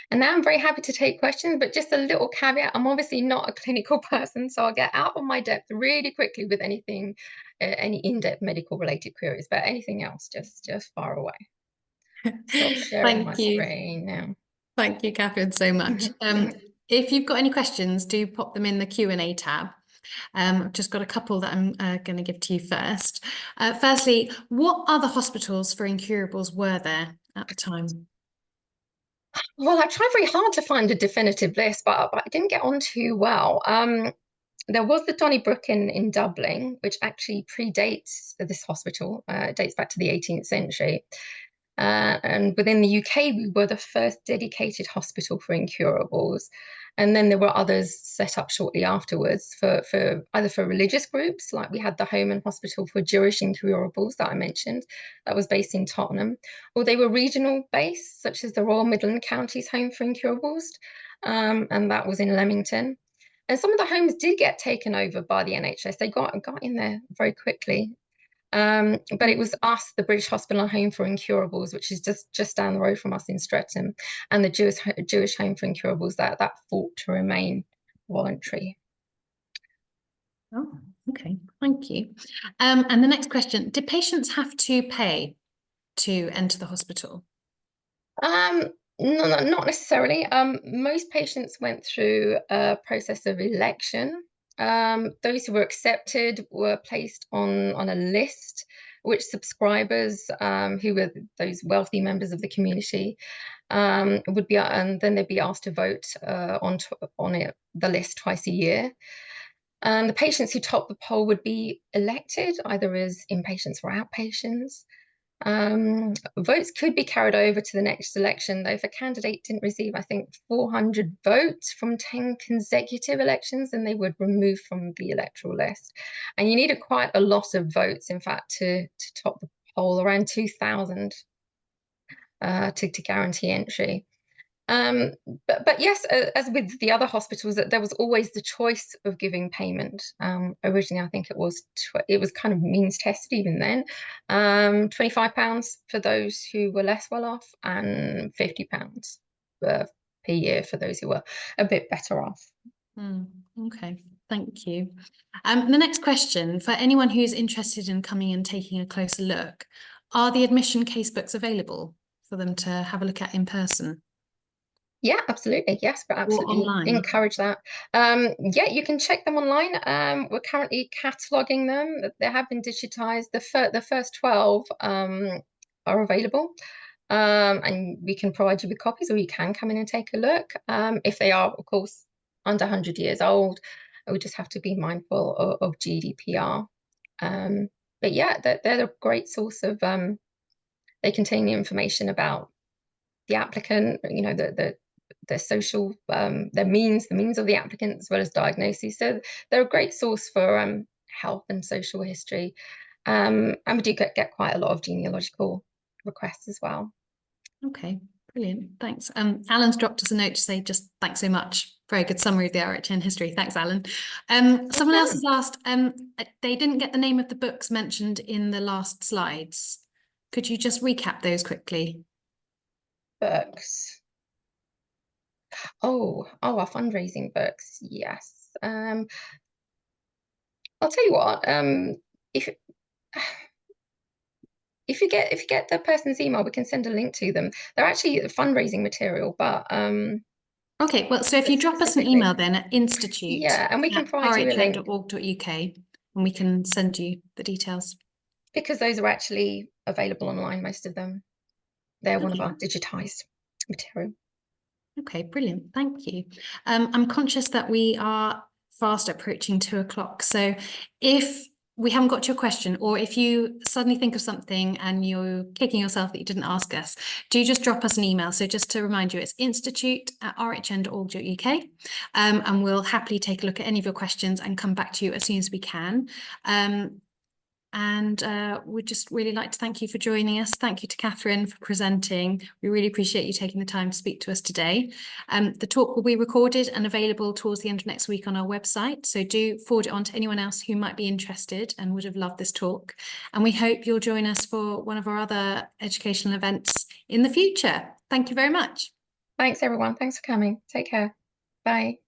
And now I'm very happy to take questions, but just a little caveat, I'm obviously not a clinical person, so I'll get out of my depth really quickly with anything, any in-depth medical related queries, but anything else, just far away. Stop sharing my Thank you. screen now. Thank you, Catherine, so much. If you've got any questions, do pop them in the Q&A tab. I've just got a couple that I'm going to give to you first. Firstly, what other hospitals for incurables were there at the time? Well, I tried very hard to find a definitive list, but I didn't get on too well. there was the Donnybrook in Dublin, which actually predates this hospital. It dates back to the 18th century. And within the UK, we were the first dedicated hospital for incurables. And then there were others set up shortly afterwards for either for religious groups, like we had the Home and Hospital for Jewish Incurables that I mentioned, that was based in Tottenham, or they were regional based, such as the Royal Midland Counties Home for Incurables, and that was in Leamington. And some of the homes did get taken over by the NHS. They got in there very quickly. But it was us, the British Hospital and Home for Incurables, which is just down the road from us in Streatham, and the Jewish Home for Incurables that fought to remain voluntary. Oh, okay, thank you. And the next question, do patients have to pay to enter the hospital? No, not necessarily. Most patients went through a process of election. Those who were accepted were placed on a list, which subscribers, who were those wealthy members of the community, would be, and then they'd be asked to vote on the list twice a year. The patients who topped the poll would be elected either as inpatients or outpatients. Votes could be carried over to the next election, though if a candidate didn't receive, I think, 400 votes from 10 consecutive elections, then they would remove from the electoral list. And you needed quite a lot of votes, in fact, to top the poll, around 2,000 to guarantee entry. But yes, as with the other hospitals, that there was always the choice of giving payment. Originally, I think it was kind of means tested even then. £25 for those who were less well off, and £50 per year for those who were a bit better off. Okay, thank you. The next question, for anyone who's interested in coming and taking a closer look, are the admission casebooks available for them to have a look at in person? Yeah, absolutely. Yes, but absolutely encourage that. Yeah, you can check them online. We're currently cataloguing them. They have been digitized. The first 12 are available. And we can provide you with copies, or you can come in and take a look. If they are, of course, under 100 years old, we just have to be mindful of GDPR. But yeah, they're a great source of, they contain the information about the applicant, you know, the social, the means of the applicant, as well as diagnosis. So they're a great source for health and social history. And we do get quite a lot of genealogical requests as well. Okay, brilliant. Thanks. Alan's dropped us a note to say just thanks so much. Very good summary of the RHN history. Thanks, Alan. Someone else has asked, they didn't get the name of the books mentioned in the last slides. Could you just recap those quickly? Books. Oh, our fundraising books. Yes. I'll tell you what. If you get the person's email, we can send a link to them. They're actually fundraising material, but okay, well, so if you drop us an email then at institute, yeah, and we can provide you a link, rhn.org.uk, and we can send you the details. Because those are actually available online, most of them. They're one of our digitized material. Okay, brilliant. Thank you. I'm conscious that we are fast approaching 2 o'clock. So if we haven't got your question, or if you suddenly think of something and you're kicking yourself that you didn't ask us, do just drop us an email. So just to remind you, it's institute@rhn.org.uk, and we'll happily take a look at any of your questions and come back to you as soon as we can. And we'd just really like to thank you for joining us. Thank you to Catherine for presenting. We really appreciate you taking the time to speak to us today. The talk will be recorded and available towards the end of next week on our website. So do forward it on to anyone else who might be interested and would have loved this talk. And we hope you'll join us for one of our other educational events in the future. Thank you very much. Thanks, everyone. Thanks for coming. Take care. Bye.